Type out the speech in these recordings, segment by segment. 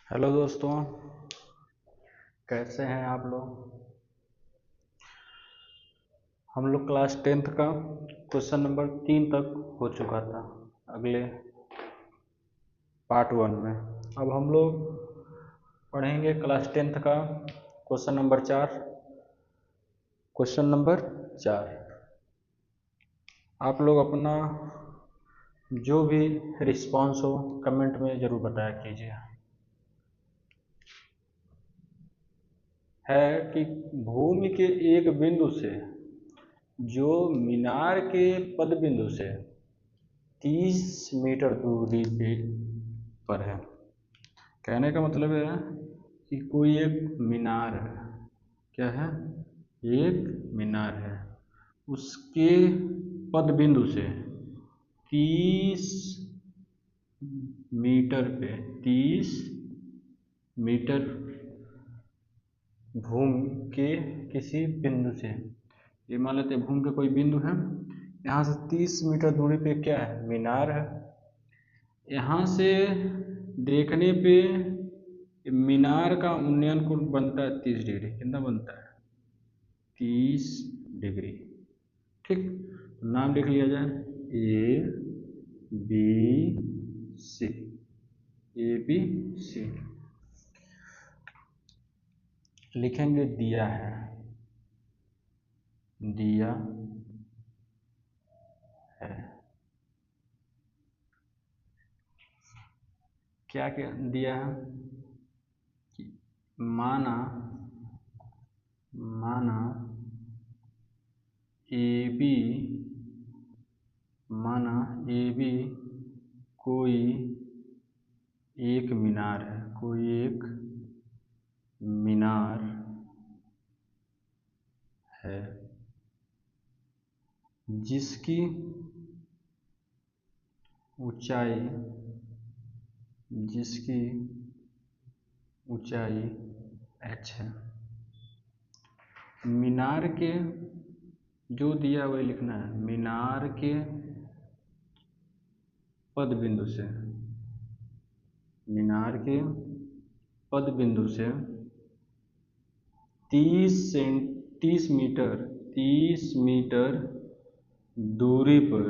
Hello दोस्तों, कैसे हैं आप लोग। हम लोग क्लास 10th का क्वेश्चन नंबर 3 तक हो चुका था अगले पार्ट 1 में। अब हम लोग पढ़ेंगे क्लास 10th का क्वेश्चन नंबर 4। आप लोग अपना जो भी रिस्पॉन्स हो कमेंट में ज़रूर बताया कीजिए। है कि भूमि के एक बिंदु से जो मीनार के पद बिंदु से 30 मीटर दूरी पर है। कहने का मतलब है कि कोई एक मीनार है। क्या है? एक मीनार है, उसके पद बिंदु से 30 मीटर पे 30 मीटर भूमि के किसी बिंदु से, ये मान लेते हैं भूमि के कोई बिंदु है, यहाँ से 30 मीटर दूरी पे क्या है? मीनार है। यहाँ से देखने पे मीनार का उन्नयन कोण बनता है 30 डिग्री। कितना बनता है? 30 डिग्री। ठीक, तो नाम लिख लिया जाए A B C. A B C लिखेंगे दिया है, दिया है। क्या क्या दिया है कि माना माना ए बी माना ए बी कोई एक मीनार है, कोई एक मीनार है जिसकी ऊंचाई h है। मीनार के जो दिया वही लिखना है। मीनार के पद बिंदु से, मीनार के पद बिंदु से 30 मीटर दूरी पर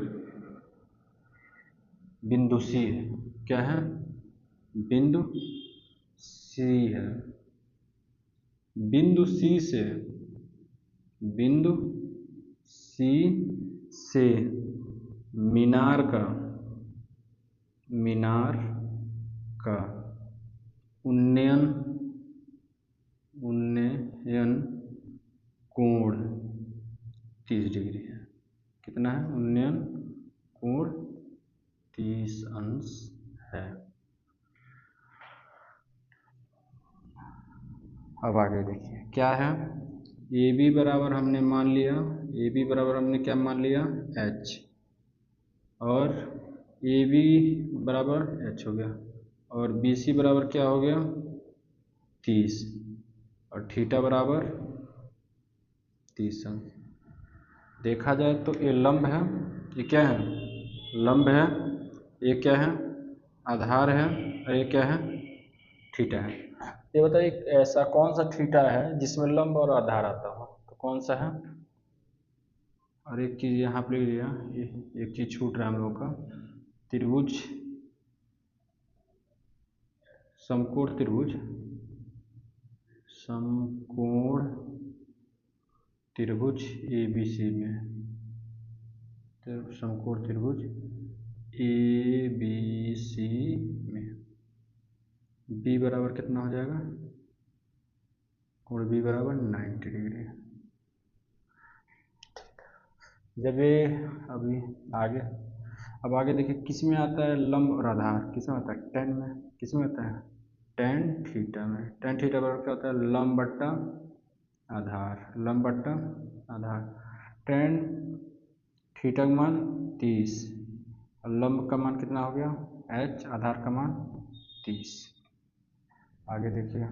बिंदु सी है। क्या है? बिंदु सी है। बिंदु सी से मीनार का उन्नयन कोण 30 डिग्री है। कितना है? उन्नयन कोण 30 अंश है। अब आगे देखिए क्या है। ए बी बराबर हमने मान लिया, ए बी बराबर हमने क्या मान लिया? h, और ए बी बराबर h हो गया, और बी सी बराबर क्या हो गया? 30, और थीटा बराबर 30 अंश। देखा जाए तो ये लंब है, ये क्या है? लंब है। ये क्या है? आधार है। और ये क्या है? थीटा है। ये बताइए ऐसा कौन सा थीटा है जिसमें लंब और आधार आता हो, तो कौन सा है? और एक चीज़ यहाँ पे लिख लिया, एक चीज़ छूट रहा है हम लोग का। त्रिभुज, समकोण त्रिभुज ए बी सी में, तो समकोण त्रिभुज ए बी सी में बी बराबर कितना हो जाएगा? कोण बी बराबर 90 डिग्री। जब ये अभी आगे, अब आगे देखिए किस में आता है लंब और आधार? किस में आता है? टेन में। किस में आता है? टेन थीटा में। टेन थीटा बराबर क्या होता है? लंब बट्टा आधार, लंब बट्टा आधार। टेन थीटा का मान 30, और लंब का मान कितना हो गया? h, आधार का मान 30। आगे देखिए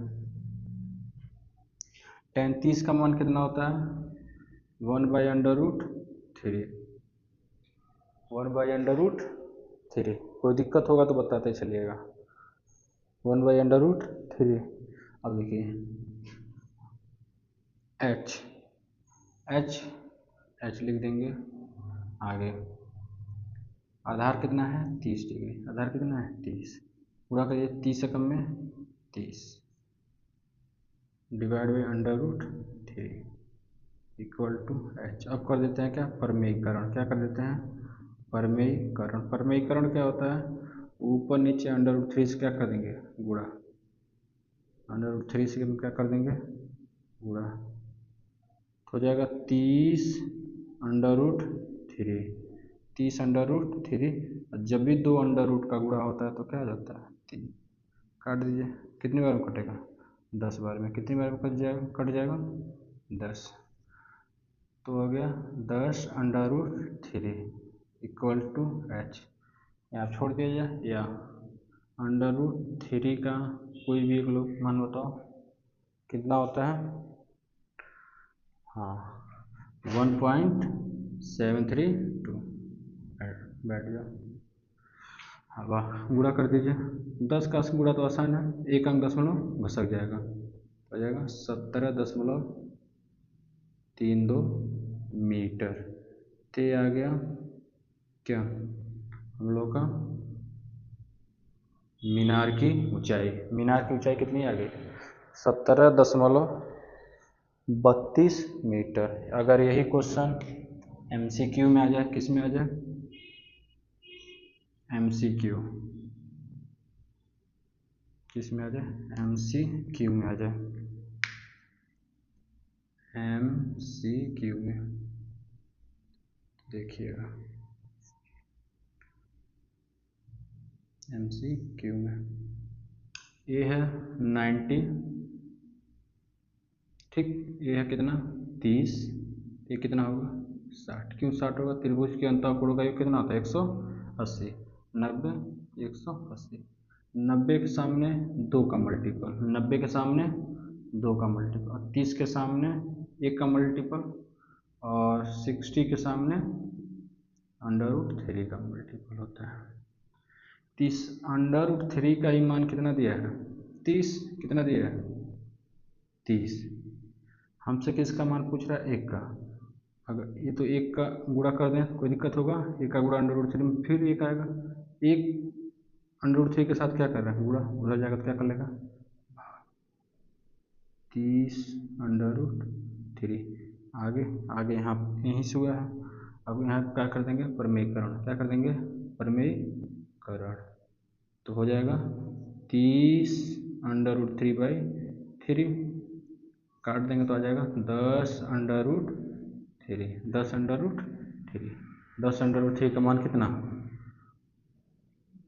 टेन 30 का मान कितना होता है? 1/√3। 1/√3। कोई दिक्कत होगा तो बताते चलिएगा। 1/√3। अब देखिए एच एच एच लिख देंगे। आगे आधार कितना है 30 डिग्री, आधार कितना है 30, पूरा करिए 30 से कम में 30 divide by √3 equal to H. अब कर देते हैं क्या परमेयीकरण, क्या कर देते हैं परमेयीकरण। परमेयीकरण क्या होता है, ऊपर नीचे √3 से क्या कर देंगे गुणा, √3 से हम क्या कर देंगे गुणा, हो जाएगा 30√3, 30√3। जब भी दो √, का गुणा होता है तो क्या हो जाता है 3, काट दीजिए, कितनी बार में कटेगा 10 बार में, कितनी बार में कट जाएगा 10, तो हो गया 10√3 इक्वल टू एच। यहाँ छोड़ दिया जाए या √3 का कोई भी एक लोग मान बताओ कितना होता है, हाँ 1.732 बैठ जाओ। हाँ वाह, गुणा कर दीजिए, 10 का गुणा तो आसान है, एक अंक दशमलव घसक जाएगा, हो जाएगा 17.32 मीटर। ते आ गया क्या हम लोग का मीनार की ऊंचाई, मीनार की ऊंचाई कितनी आ गई 17.32 मीटर। अगर यही क्वेश्चन MCQ में आ जाए, किस में आ जाए MCQ, किस में आ जाए MCQ में आ जाए, MCQ में देखिएगा MCQ में ये है 90, ठीक, ये है कितना 30, ये कितना होगा 60, क्यों 60 होगा, त्रिभुज के अंतःकोण का योग कितना होता है 180, 90 180, 90 के सामने 2 का मल्टीपल, 90 के सामने 2 का मल्टीपल, 30 के सामने 1 का मल्टीपल, और 60 के सामने √3 का मल्टीपल होता है। 30 √3 का ही मान कितना दिया है 30, कितना दिया है 30, हमसे किसका मान पूछ रहा है 1 का, अगर ये तो 1 का गुणा कर दें कोई दिक्कत होगा, 1 का गुणा √3 में फिर 1 आएगा, 1 √3 के साथ क्या कर रहे हैं गुणा, उधर जाएगा तो क्या कर लेगा 30√3, आगे आगे यहाँ यहीं से हुआ है, अब यहाँ क्या कर देंगे परमेयीकरण, क्या कर देंगे परमेयीकरण, तो हो जाएगा 30√3/3, काट देंगे तो आ जाएगा 10√3, 10√3 का मान कितना,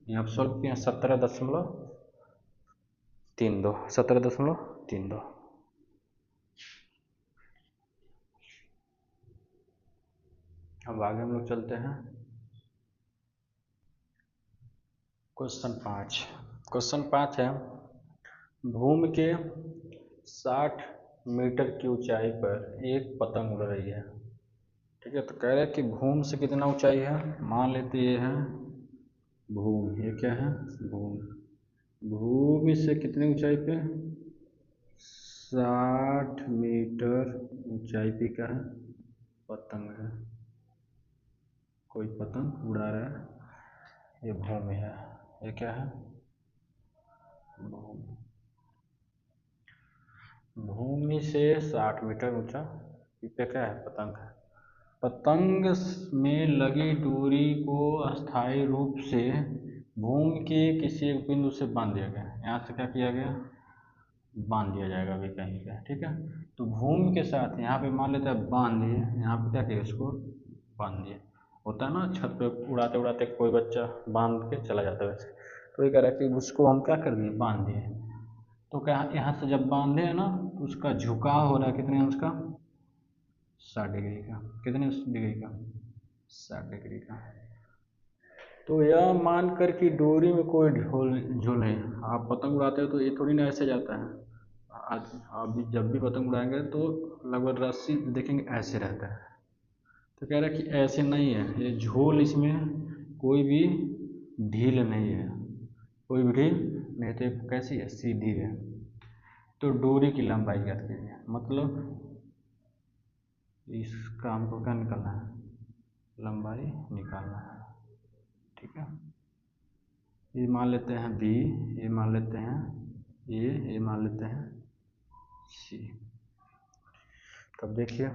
यहाँ सॉल्व किया 17.32। अब आगे हम लोग चलते हैं क्वेश्चन 5 है, भूमि के 60 मीटर की ऊंचाई पर एक पतंग उड़ रही है, ठीक है, तो कह रहे हैं कि भूमि से कितना ऊंचाई है, मान लेते ये है भूमि, ये क्या है भूमि से कितनी ऊंचाई पे 60 मीटर ऊंचाई पे क्या है पतंग है, कोई पतंग उड़ा रहा है, ये भूमि है, ये क्या है भूमि से 60 मीटर ऊंचा पे क्या है पतंग है, पतंग में लगी डोरी को अस्थायी रूप से भूमि के किसी एक बिंदु से बांध दिया गया, यहाँ से क्या किया गया बांध दिया जाएगा अभी कहीं पे, ठीक है, तो भूमि के साथ यहाँ पे मान लेते हैं बांध दिए, यहाँ पे क्या किया इसको बांध दिए, होता है ना छत पे उड़ाते उड़ाते कोई बच्चा बांध के चला जाता है वैसे, तो ये कह रहा है कि उसको हम क्या कर दिए बांध दिए, तो क्या यहाँ से जब बांधे है ना तो उसका झुकाव हो रहा है कितने अंश का 60 डिग्री का, कितने डिग्री का 60 डिग्री का, तो यह मानकर कि डोरी में कोई झोल है, आप पतंग उड़ाते हो तो ये थोड़ी ना ऐसे जाता है, आप जब भी पतंग उड़ाएंगे तो लगभग रस्सी देखेंगे ऐसे रहता है, तो कह रहा है कि ऐसे नहीं है, ये झोल इसमें कोई भी ढील नहीं है, कोई भी ढील नहीं तो कैसी है, सीधी है। तो डोरी की लंबाई ज्ञात कीजिए, मतलब इसका हमको क्या निकालना है, लंबाई निकालना है। ठीक है, ये मान लेते हैं बी, ये मान लेते हैं ये मान लेते हैं सी। तब देखिए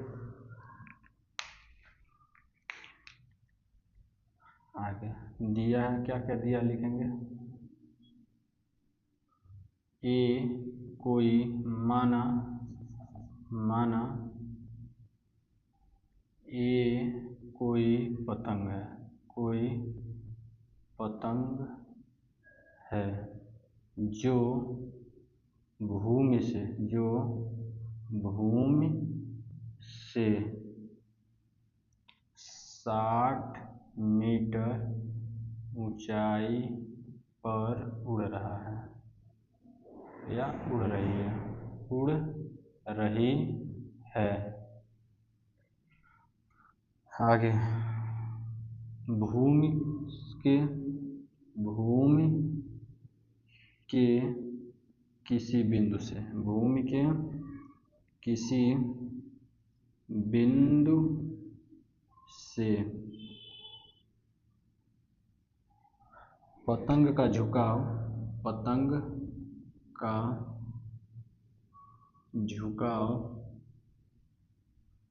आगे दिया है, क्या क्या दिया लिखेंगे। ए कोई माना ए कोई पतंग है, कोई पतंग है जो भूमि से 60 मीटर ऊंचाई पर उड़ रहा है या उड़ रही है। आगे भूमि के किसी बिंदु से, भूमि के किसी बिंदु से पतंग का झुकाव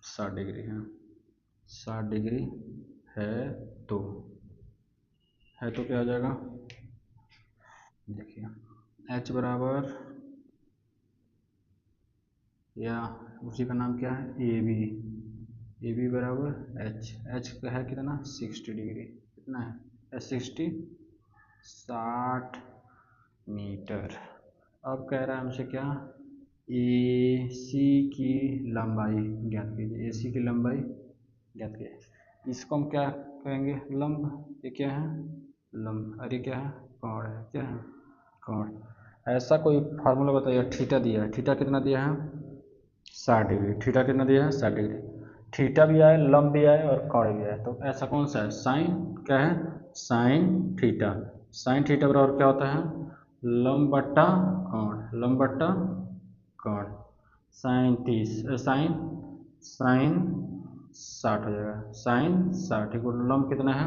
60 डिग्री है, 60 डिग्री है तो क्या हो जाएगा, देखिए h बराबर, या उसी का नाम क्या है, ए बी बराबर h का है कितना, 60 डिग्री, कितना है 60 मीटर। अब कह रहा है हमसे क्या, ए सी की लंबाई ज्ञात कीजिए, AC की लंबाई ज्ञात कीजिए। इसको हम क्या कहेंगे, लंब। ये क्या है, लंब, और ये क्या है, कोण है, क्या है, कोण। ऐसा कोई फार्मूला बताइए, थीटा दिया है, थीटा कितना दिया है 60 डिग्री, थीटा कितना दिया है 60 डिग्री, थीटा भी आए, लंब भी आए और कोण भी आए, तो ऐसा कौन सा है, साइन, क्या है, साइन थीटा। साइन थीटा बराबर क्या होता है, लंब बट्टा कोण, लंब बट्टा कोण। साइन 60 हो जाएगा, साइन 60 इक्वल टू लंब कितना है,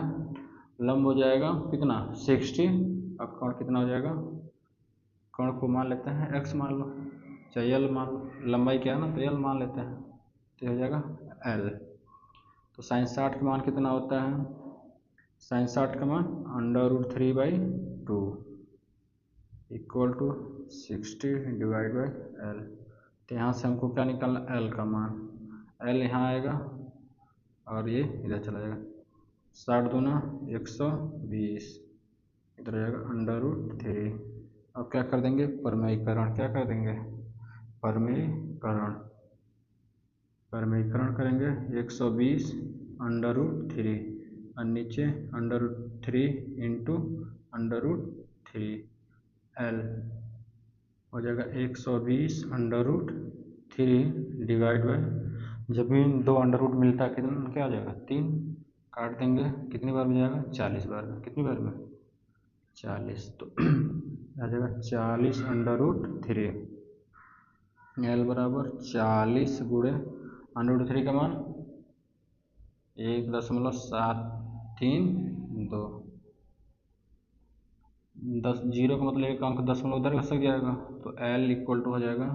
लंब हो जाएगा कितना 60, और कोण कितना हो जाएगा, कोण को मान लेते हैं x मान लो, चाहे l मान लो, लंबाई क्या है ना, तो l मान लेते हैं, तो हो जाएगा l। तो साइन 60 का मान कितना होता है, साइन 60 का मान √3/2 equal to 60 divide by l। तो यहाँ से हमको क्या निकालना, l का मान, l यहाँ आएगा और ये इधर चला जाएगा, 60 दूना 120, इधर जाएगा √3। अब क्या कर देंगे, परमीकरण, क्या कर देंगे, परमीकरण करेंगे, 120 √3 और नीचे √3 इंटू √3 l हो जाएगा 120 √3 डिवाइड बाई, जब भी दो अंडर रूट मिलता है कितना, क्या हो जाएगा 3, काट देंगे, कितनी बार में जाएगा 40 बार में, कितनी बार में 40, तो आ जाएगा 40 √3, l बराबर 40 गुणे √3 का मान 1.732, 10 जीरो का मतलब एक अंक दशमलव उधर घसक जाएगा, तो l इक्वल टू हो जाएगा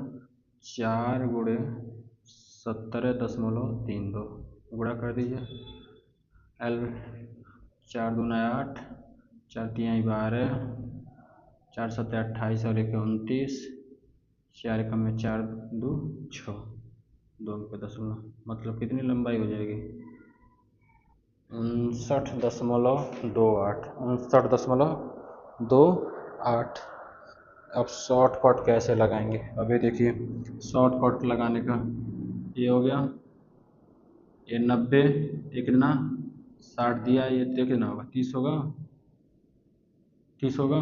4 गुणे 17.32, गुणा कर दीजिए, l 4 दूना 8, 4 तिहाई 12, 4 सत्ते 28 और 1 29, 4 एकम में 4 2 6, 2 अंक पे दशमलव, मतलब कितनी लंबाई हो जाएगी 59.28। अब शॉर्टकट कैसे लगाएंगे, अभी देखिए शॉर्टकट लगाने का, ये हो गया, ये 90, ये कितना 60 दिया, ये तो कितना होगा 30 होगा,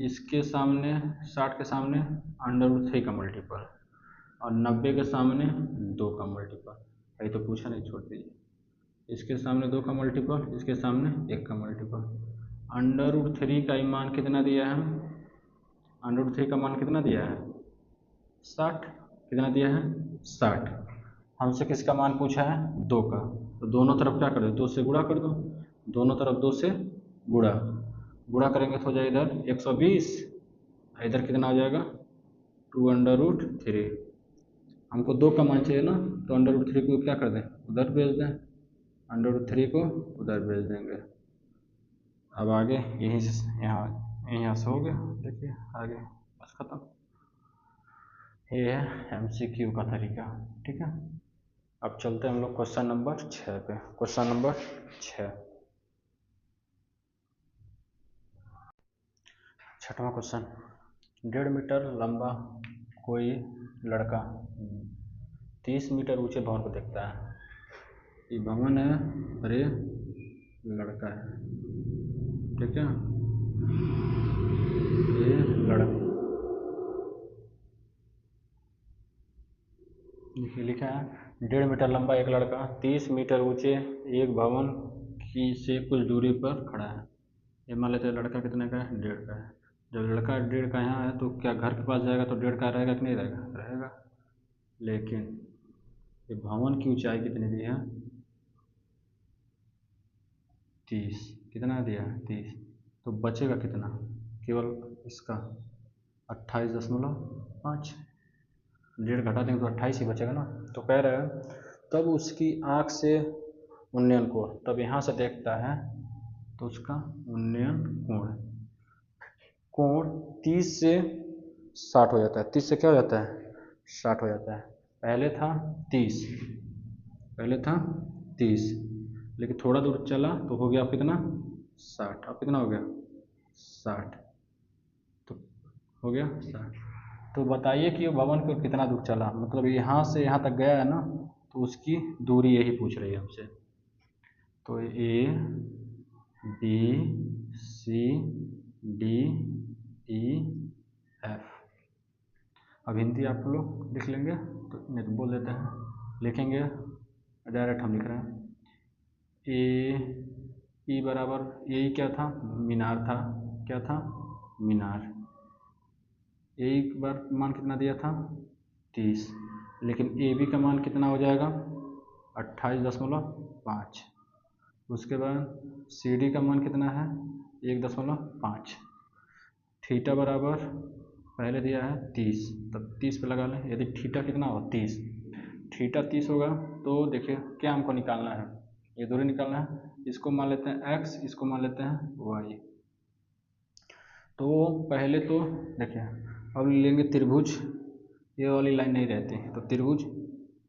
इसके सामने 60 के सामने √3 का मल्टीपल और 90 के सामने 2 का मल्टीपल, ये तो पूछा नहीं, छोड़ दीजिए, इसके सामने 2 का मल्टीपल, इसके सामने 1 का मल्टीपल, √3 का मान कितना दिया है √3 का मान कितना दिया है 60। कितना दिया है 60। हमसे किसका मान पूछा है 2 का, तो दोनों तरफ क्या कर दो 2 से गुणा कर दो, दोनों तरफ 2 से गुणा करेंगे तो हो जाएगा इधर 120, इधर कितना हो जाएगा 2√3। हमको 2 का मान चाहिए ना, तो √3 को क्या कर दें उधर भेज दें, √3 को उधर भेज देंगे। अब आगे यहीं से यहाँ से हो गया, देखिए आगे बस खत्म। ये है MCQ का तरीका, ठीक है। अब चलते हैं हम लोग क्वेश्चन नंबर 6 पे। क्वेश्चन नंबर 6, छठवां क्वेश्चन। 1.5 मीटर लंबा कोई लड़का 30 मीटर ऊंचे भवन को देखता है। ये भवन है और ये लड़का है, ठीक है। ये लड़का लिखा है 1.5 मीटर लंबा एक लड़का 30 मीटर ऊंचे एक भवन की से कुछ दूरी पर खड़ा है। ये मान लेते हैं लड़का कितने का है 1.5 का है। जब लड़का 1.5 का यहाँ है तो क्या घर के पास जाएगा तो 1.5 का रहेगा कि नहीं रहेगा, रहेगा। लेकिन ये भवन की ऊंचाई कितनी दी है 30, कितना दिया है 30, तो बचेगा कितना केवल इसका 28.5, 1.5 घटा देंगे तो 28 ही बचेगा ना। तो कह रहे हैं तब उसकी आँख से उन्नयन कोण, तब यहाँ से देखता है तो उसका उन्नयन कोण 30 से 60 हो जाता है। 30 से क्या हो जाता है 60 हो जाता है। पहले था 30, लेकिन थोड़ा दूर चला तो हो गया अब कितना 60। अब कितना हो गया 60, तो हो गया 60। तो बताइए कि भवन को कितना दूर चला, मतलब यहाँ से यहाँ तक गया है ना, तो उसकी दूरी यही पूछ रही है हमसे। तो A B C D E F। अब हिंदी आप लोग लिख लेंगे तो नहीं तो बोल देते हैं, लिखेंगे डायरेक्ट हम लिख रहे हैं। E बराबर यही क्या था मीनार था, क्या था मीनार। एक बार मान कितना दिया था 30, लेकिन AB का मान कितना हो जाएगा 28.5। उसके बाद CD का मान कितना है 1.5। थीटा बराबर पहले दिया है 30, तब 30 पे लगा लें। यदि थीटा कितना हो 30, थीटा 30 होगा तो देखिए क्या हमको निकालना है, ये दूरी निकालना है। इसको मान लेते हैं x, इसको मान लेते हैं y। तो पहले तो देखिए अब लेंगे त्रिभुज, ये वाली लाइन नहीं रहती, तो त्रिभुज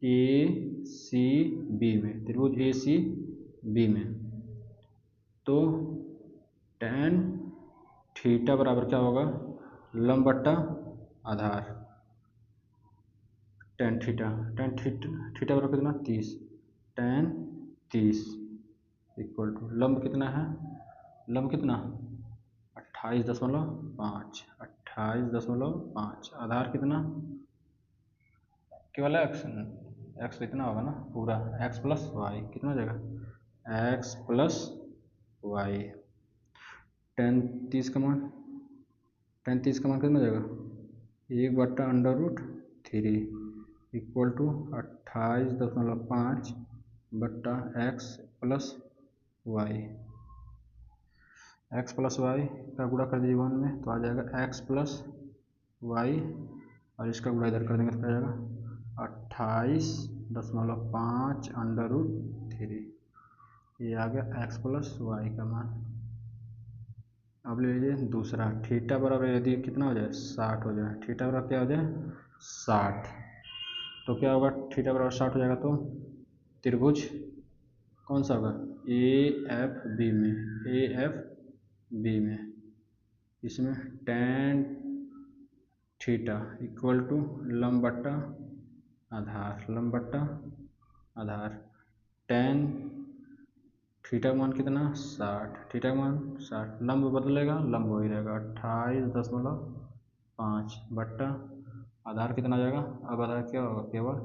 ACB में, त्रिभुज ACB में तो tan थीटा बराबर क्या होगा लंब बट्टा आधार। tan थीटा बराबर कितना 30, tan 30 इक्वल टू लंब कितना है, लंब कितना 28.5, 28.5, आधार कितना केवल x इतना होगा ना पूरा x प्लस वाई, कितना हो जाएगा x प्लस वाई। tan 30 का मान कितना हो जाएगा 1/√3 इक्वल टू 28.5 बट्टा x plus Y. x plus Y का गुणा कर दीजिए 1 में तो आ जाएगा x प्लस वाई, और इसका गुणा इधर कर देंगे तो क्या जाएगा 28.5√3। ये आ गया x प्लस वाई का मान। अब ले लीजिए दूसरा, थीटा बराबर यदि कितना हो जाए 60 हो जाए, थीटा बराबर क्या हो जाए 60, तो क्या होगा थीटा बराबर 60 हो जाएगा तो त्रिभुज कौन सा होगा AFB में, इसमें tan थीटा इक्वल टू लंब बट्टा आधार, tan थीटा का मान कितना 60, थीटा का मान 60, लंब बदलेगा लंब वही रहेगा 28.5 बट्टा आधार कितना आ जाएगा, अब आधार क्या होगा केवल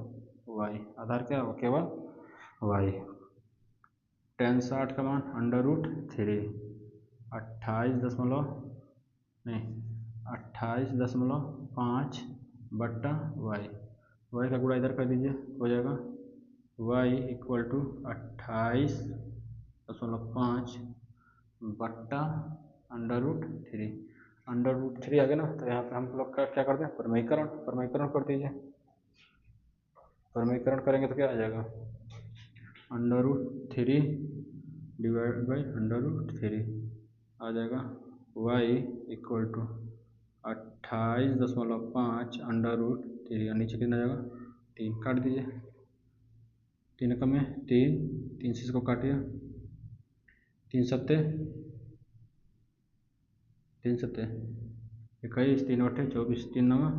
y, आधार क्या होगा केवल y। tan 60 का मान √3, 28 दशमलव नहीं 28.5 बट्टा वाई, वाई का गुणा इधर कर दीजिए, हो जाएगा वाई इक्वल टू 28.5 बट्टा √3। √3 आ गया ना, तो यहाँ पे हम लोग का क्या करते हैं, प्रमेयीकरण कर दीजिए। प्रमेयीकरण करेंगे तो क्या आ जाएगा, √3 डिवाइड बाई √3 आ जाएगा y इक्वल टू 28.5 √3 और नीचे कितना जाएगा 3, काट दीजिए। 3 कम में 3 से इसको काटिए, 3 सत्ते 21, 3 8 24, 3 9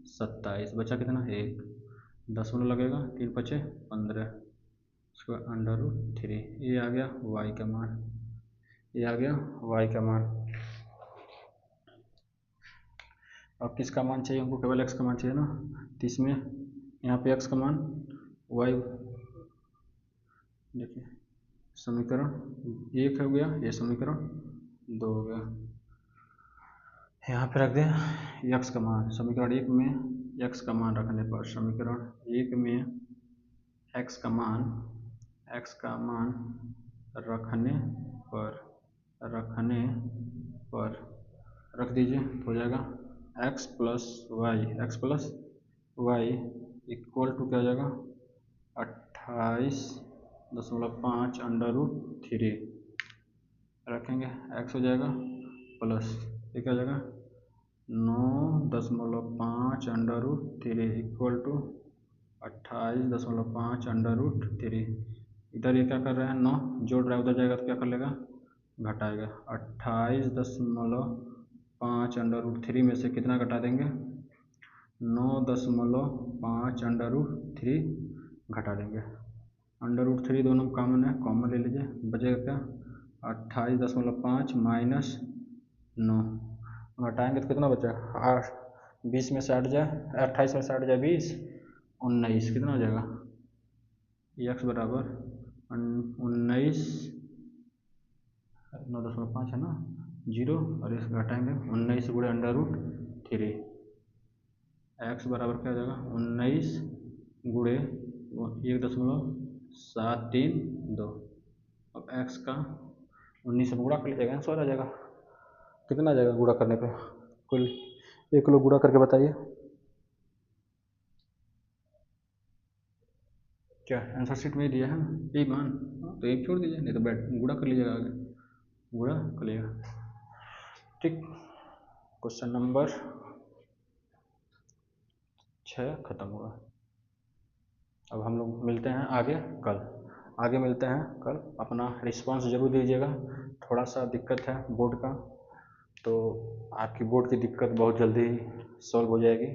27, बचा कितना 1, दशमलव लगेगा, 3 5 15, उसके बाद √3, ये आ गया y का मान, ये आ गया y का मान। अब किसका मान चाहिए हमको, केवल x का मान चाहिए ना, तो इसमें यहाँ पे x का मान y, देखिए समीकरण 1 हो गया, ये समीकरण 2 हो गया, यहाँ पे रख दें x का मान। समीकरण 1 में x का मान रखने पर, समीकरण 1 में x का मान रखने पर रख दीजिए, तो हो जाएगा x plus Y equal to क्या हो जाएगा 28.5 √3 रखेंगे, x हो जाएगा प्लस ये क्या हो जाएगा 9.5 √3 इक्वल टू 28.5 √3। इधर ये क्या कर रहे हैं 9 जोड़ रहा है, उधर जाएगा तो क्या कर लेगा घटाएगा, 28.5 √3 में से कितना घटा देंगे 9.5 √3 घटा देंगे। √3 दोनों कॉमन है, कॉमन ले लीजिए, बचेगा क्या 28.5 माइनस 9, घटाएंगे तो कितना बचेगा 20 में से 8 जाए, 28 में से 8 जाए 20, 19, कितना हो जाएगा x बराबर 19, 9.5 है ना 0, और इस घटाएंगे 19 गुणे √3, x बराबर क्या हो जाएगा 19 गुणे 1.732। अब x का 19 से गुणा कर लीजिएगा, आंसर आ जाएगा, कितना आ जाएगा गुणा करने पे, कुल 1 लोग गुणा करके बताइए क्या आंसर शीट में दिया है यही मान, तो एक छोड़ दीजिए, नहीं तो बैठ गुणा कर लीजिएगा, आगे गुणा कर लीजिएगा। ठीक, क्वेश्चन नंबर 6 खत्म हुआ। अब हम लोग मिलते हैं आगे मिलते हैं कल। अपना रिस्पांस ज़रूर दीजिएगा, थोड़ा सा दिक्कत है बोर्ड का, तो आपकी बोर्ड की दिक्कत बहुत जल्दी सॉल्व हो जाएगी।